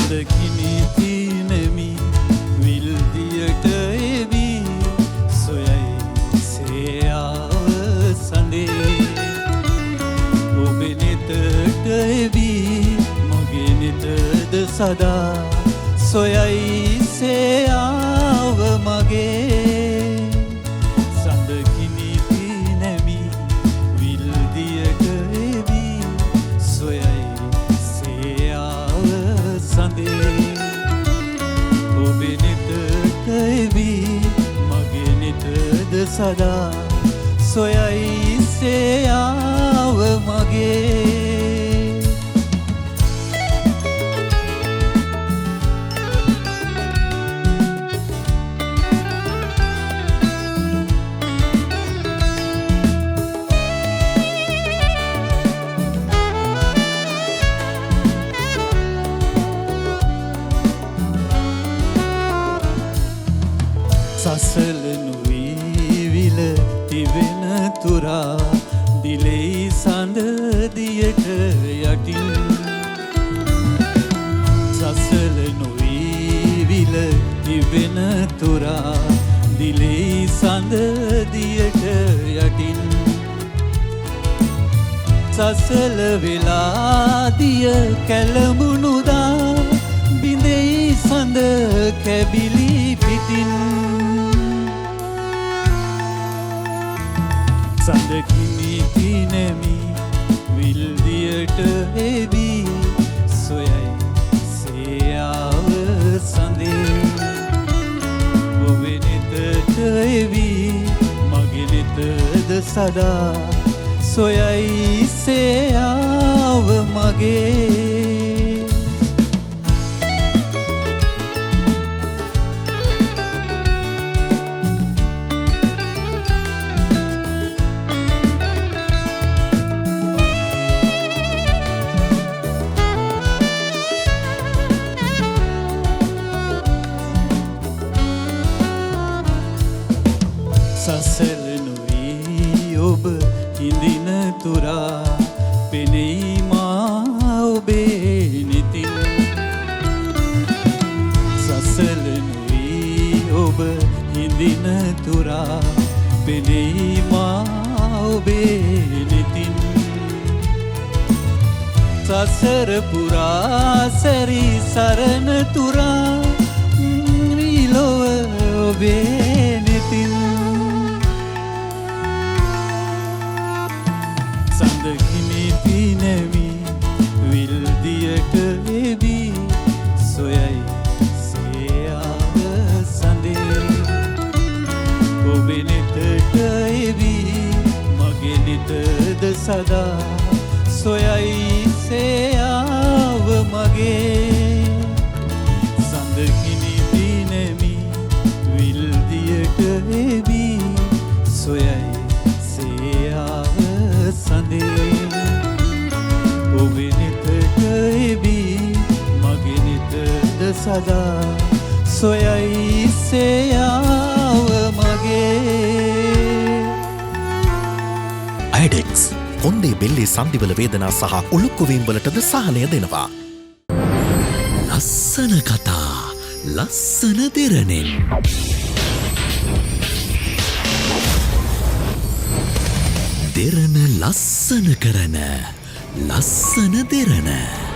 සඳකිනි තිනමි විල්දියට එවි සොයයි සේයාව සඳේ ඔබේ නෙතට එවි මගේ නෙතද සදා සොයයි සේයාව මගේ සඳකිනි තිනමි විල්දියට එවි සොයයි සේයාව සඳේ ඔබේ නෙතට එවි මගේ නෙතද සදා සොයයි සේයාව මගේ සසල නොවීවිල තිවෙන තුරා දිලෙයි සඳදියට යටින් සසල නොවීවිල තිවෙන තුරා දිලෙයි සඳදියට යටින් සසල වෙලාදිය කැළඹුණුදා බිඳෙයි සඳ කැබිලි පිටින් සඳකිනි තිනමි විල්දියට එවි සොයයි සේයාව සඳේ ඔබේ නෙතට එවි මගේ නෙතද සදා සොයයි සේයාව මගේ සසල නොවී ඔබ හිඳින තුරා පෙනෙයි මා ඔබේ නෙතින් සසල නොවී ඔබ හිඳින තුරා පෙනෙයි මා ඔබේ නෙතින් සසර පුරා සැරි සරණ තුරා විලොව ඔබේ නෙතින් සඳකිනි තිනමි විල්දියට එවි සොයයි සේයාව සඳේ ඔබේ නෙතට එවි මගේ නෙතද සදා සොයයි සේයාව මගේ සඳකිනි තිනමි විල්දියට එවි සොයයි සේයාව සඳේ ඔබේ නෙතට එවි මගේ නෙතද සදා සොයයි සේයාව මගේ අයඩෙක්ස් කොන්දේ බෙල්ලේ සන්ධිවල වේදනා සහ උළුක්කුවීම් වලටද සහනය දෙනවා. ලස්සන කතා ලස්සන දෙරණෙන් දෙරණ ලස්සන කරන ලස්සන දෙරණ